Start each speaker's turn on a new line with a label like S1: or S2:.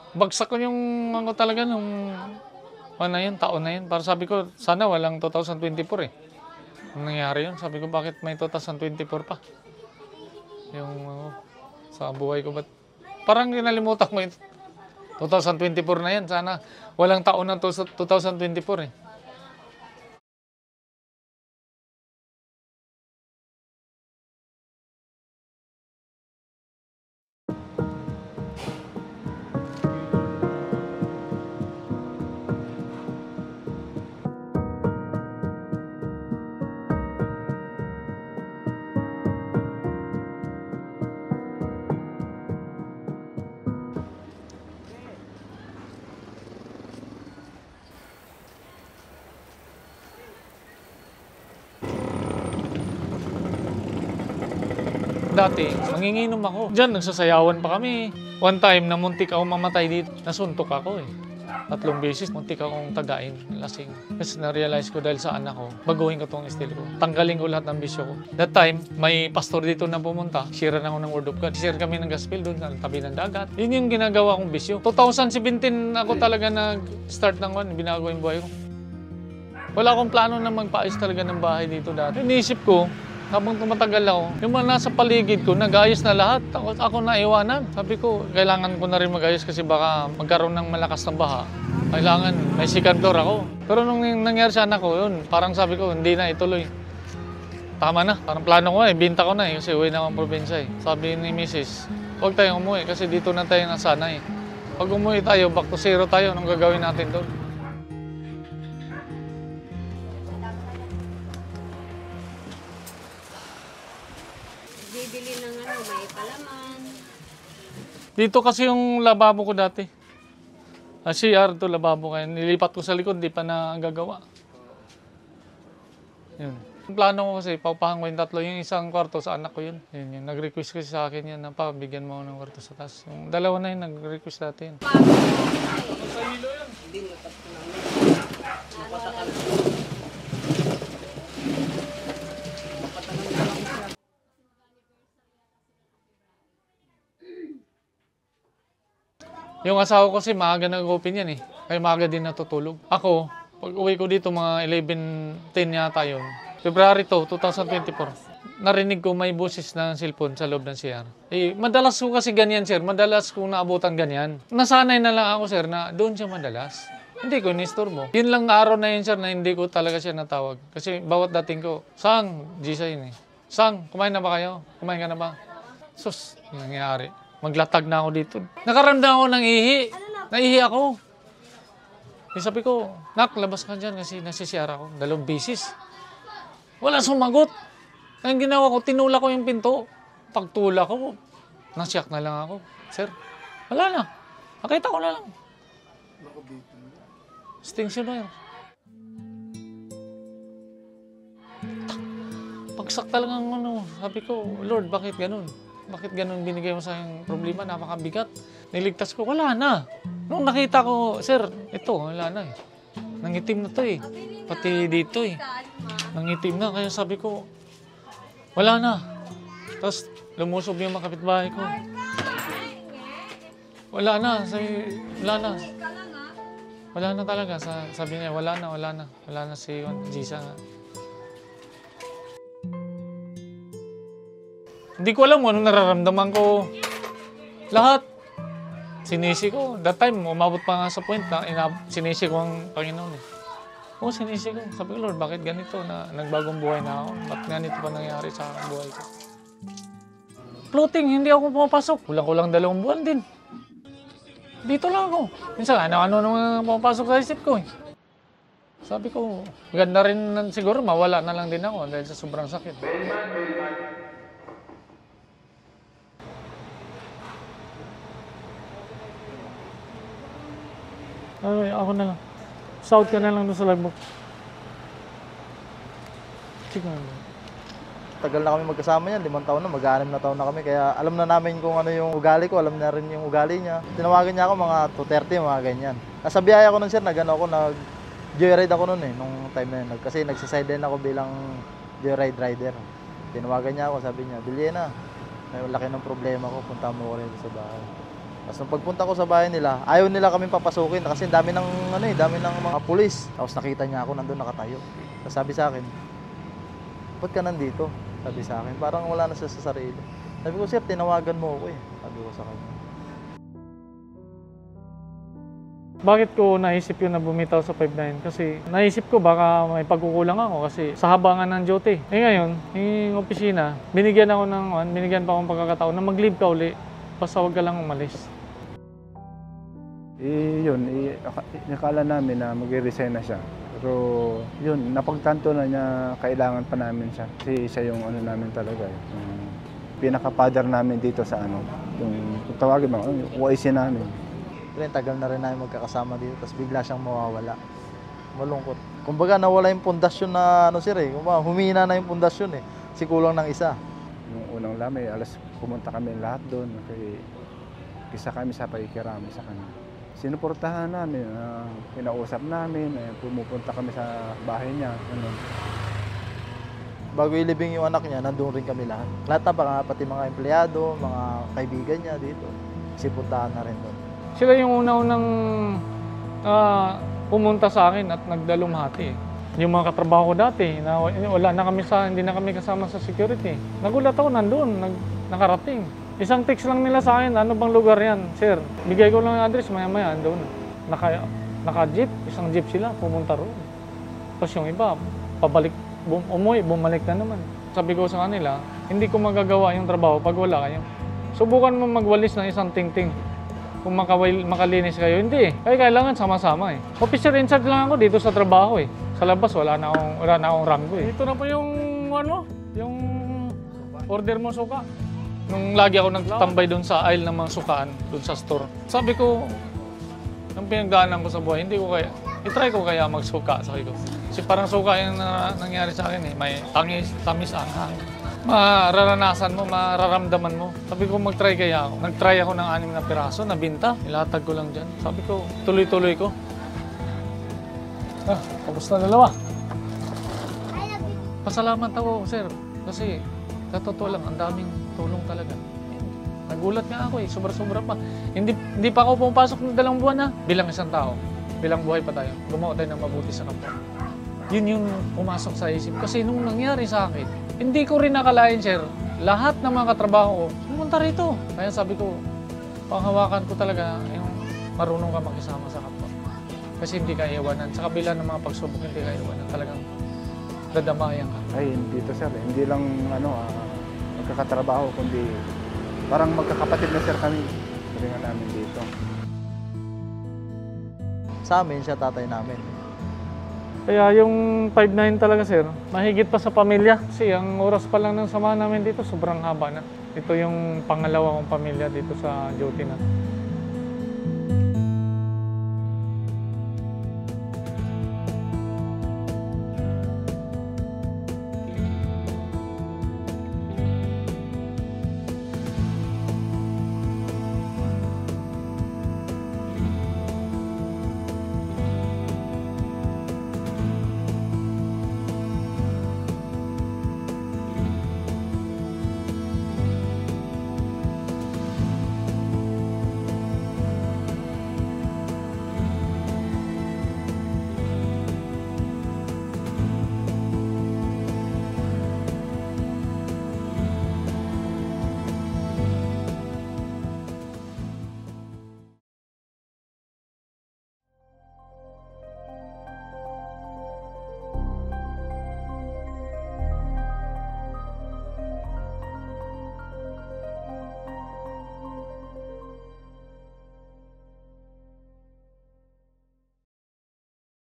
S1: Bagsak ko yung ano talaga nung ano na yun, taon na yun. Para sabi ko, sana walang 2024 eh. Ang nangyari yun, sabi ko bakit may 2024 pa? Yung sa buhay ko, ba't parang kinalimutan ko yun. 2024 na yan, sana walang taon ng 2024 eh. Dati, manginginom ako. Diyan, nagsasayawan pa kami. One time, namuntik ako mamatay dito. Nasuntok ako eh. 3 beses, muntik akong tagain, lasing. Kasi na-realize ko dahil sa anak ko, baguhin ko tong estilo ko. Tanggalin ko lahat ng bisyo ko. That time, may pastor dito na pumunta. Share na ako ng Word of God. Share kami ng gospel doon, sa tabi ng dagat. Yun yung ginagawa kong bisyo. 2017 ako talaga nag-start ng binago yung buhay ko. Wala akong plano na magpaayos talaga ng bahay dito dati. Iniisip ko, habang tumatagal ako, yung mga nasa paligid ko, nag-ayos na lahat. Ako naiwanan. Sabi ko, kailangan ko na rin mag-ayos kasi baka magkaroon ng malakas na baha. Kailangan, may sikador ako. Pero nung nangyari sa anak ko, yun, parang sabi ko, hindi na ituloy. Tama na. Parang plano ko binta ko na kasi uwi na akong probinsya Sabi ni Mrs., huwag tayong umuwi kasi dito na tayo nasanay. Pag umuwi tayo, back to zero tayo, anong gagawin natin doon?
S2: Bibili ng may palaman.
S1: Dito kasi yung lababo ko dati. CR to lababo kaya nilipat ko sa likod, di pa nagagawa. Yun. Ang plano ko kasi, paupahan ko yung 3. Yung isang kwarto sa anak ko yun. Yun. Nag-request kasi sa akin yan na bigyan mo ng kwarto sa taas. Yung 2 na yun, nag-request natin. Sa hilo yun. Hindi mo tapos Yung asawa ko kasi maaga nag-open yan Kaya maaga din natutulog. Ako, pag uwi ko dito mga 11:10 yata yun. February 2024. Narinig ko may busis ng cellphone sa loob ng CR. Madalas ko kasi ganyan, sir. Madalas ko naabutan ganyan. Nasanay na lang ako, sir, na doon siya madalas. Hindi ko inistorbo. Yun lang araw na yun, sir, na hindi ko talaga siya natawag. Kasi bawat dating ko, Sang, Gisa yun Sang, kumain na ba kayo? Kumain ka na ba? Sus, nangyari. Maglatag na ako dito. Nakaramdam ako ng ihi. Naihi ako. Sabi ko, Nak, labas ka dyan kasi nasisiyara ako. 2 beses. Wala sumagot. Ang ginawa ko, tinula ko yung pinto. Pagtula ko, nasyak na lang ako. Sir, wala na. Nakita ko na lang. Extinction wire. Pagsak talagang sabi ko, Lord, bakit ganun? Bakit ganun binigay mo sa aking problema? Napakabigat. Niligtas ko, wala na. Nung nakita ko, sir, ito, wala na Nangitim na to Pati dito Nangitim na. Kaya sabi ko, wala na. Tapos lumusob yung mga kapitbahay ko. Wala na. Wala na. Wala na talaga. Sabi niya, wala na. Wala na si Gisa nga. Hindi ko alam anong nararamdaman ko. Lahat. Sinisi ko. That time, umabot pa nga sa point na sinisi ko ang Panginoon sinisi ko. Sabi ko, Lord, bakit ganito na nagbagong buhay na ako? Ba't ganito pa nangyari sa buhay ko? Floating, hindi ako pumapasok. Kulang-kulang 2 buwan din. Dito lang ako. Minsan, ano nang pumapasok sa isip ko Sabi ko, ganda rin siguro, mawala na lang din ako dahil sa sobrang sakit. Ay, ako na lang. South ka na lang doon sa lagbook. Sige na.
S3: Tagal na kami magkasama niyan, 5 taon na, mag-6 na taon na kami. Kaya alam na namin kung ano yung ugali ko, alam na rin yung ugali niya. Tinawagan niya ako mga 2:30, mga ganyan. Nasa biyaya ko nun, sir, nag-joyride ako nun nung time na yun. Kasi nagsisideline ako bilang joyride rider. Tinawagan niya ako, sabi niya, Bilye na, may laki ng problema ko, punta mo ko rin sa bahay. Tapos nung pagpunta ko sa bahay nila, ayaw nila kami papasukin kasi dami ng dami ng mga pulis. Tapos nakita niya ako nandun nakatayo. Tapos sabi sa akin, "Ba't ka nandito?" Sabi sa akin, parang wala na siya sa sarili. Sabi ko, "Sir, tinawagan mo ako eh." Sabi ko sa kanya.
S1: Bakit ko naisip yun na bumitaw sa 5'9"? Kasi naisip ko baka may pagkukulang ako kasi sa habangan ng duty. Eh ngayon, yung opisina, binigyan pa akong pagkakataon na mag-leave ka uli. Basta huwag ka lang umalis.
S4: Nakala namin na mag-resign na siya. Pero yun, napagtanto na niya kailangan pa namin siya. Kasi siya yung namin talaga. Yung pinaka-father namin dito sa yung tawagin mo, yung OIC namin.
S3: Pero tagal na rin namin magkakasama dito, tapos bigla siyang mawawala. Malungkot. Kumbaga nawala yung pundasyon na sir eh. Kumbaga humina na yung pundasyon eh. Kasi kulang ng isa.
S4: Yung unang lamay, pumunta kami lahat doon. Isa kami sa pakikirami sa kanya. Sinuportahan namin, pinausap namin, pumupunta kami sa bahay niya.
S3: Bago ilibing yung anak niya, nandun rin kami lahat. Lahat na pati mga empleyado, mga kaibigan niya dito. Kasi puntahan na rin doon.
S1: Sila yung una-unang pumunta sa akin at nagdalumhati. Yung mga katrabaho ko dati, hindi na kami kasama sa security. Nagulat ako nandun, nakarating. Isang text lang nila sa akin, ano bang lugar yan? Sir, bigay ko lang yung address, maya-maya andun. Naka-jeep, isang jeep sila, pumunta roon. Tapos yung iba, bumalik na naman. Sabi ko sa kanila, hindi ko magagawa yung trabaho pag wala kayo. Subukan mo magwalis ng isang ting-ting. Kung makalinis kayo, hindi. Kaya kailangan sama-sama eh. Officer in charge lang ako dito sa trabaho eh. Sa labas, wala na akong ranggo eh. Ito na po yung yung order mo suka. Nung lagi ako nagtambay doon sa aisle ng mga sukaan, doon sa store. Sabi ko, ang pinagdaanan ko sa buhay, hindi ko kaya, itry ko kaya magsuka, sabi ko. Kasi parang suka yung nangyari sa akin eh. May tamis, anghang. Mararanasan mo, mararamdaman mo. Sabi ko, mag-try kaya ako. Nag-try ako ng 6 na piraso, nabinta. Ilatag ko lang dyan. Sabi ko, tuloy-tuloy ko. Tapos na dalawa. Pasalamat ako, sir. Kasi, sa totoo lang, ang daming tulong talaga. Nagulat nga ako eh, sobra-sobra pa. Hindi pa ako pumapasok ng 2 buwan na. Bilang isang tao, bilang buhay pa tayo, gumawa tayo ng mabuti sa kapwa. Yun yung pumasok sa isip. Kasi nung nangyari sa akin, hindi ko rin nakalain, sir. Lahat ng mga katrabaho ko, pumunta rito. Kaya sabi ko, panghawakan ko talaga yung marunong ka makisama sa kapwa. Kasi hindi ka iwanan. Sa kabila ng mga pagsubok, hindi ka iwanan. Talagang dadamayan ka.
S4: Ay, dito sir, hindi lang magkakatrabaho, kundi parang magkakapatid na sir kami. Turingan namin dito.
S3: Sa amin, siya tatay namin.
S1: Kaya yung 5'9" talaga sir, mahigit pa sa pamilya. Kasi ang oras pa lang ng samahan namin dito, sobrang haba na. Ito yung pangalawa kong pamilya dito sa duty na.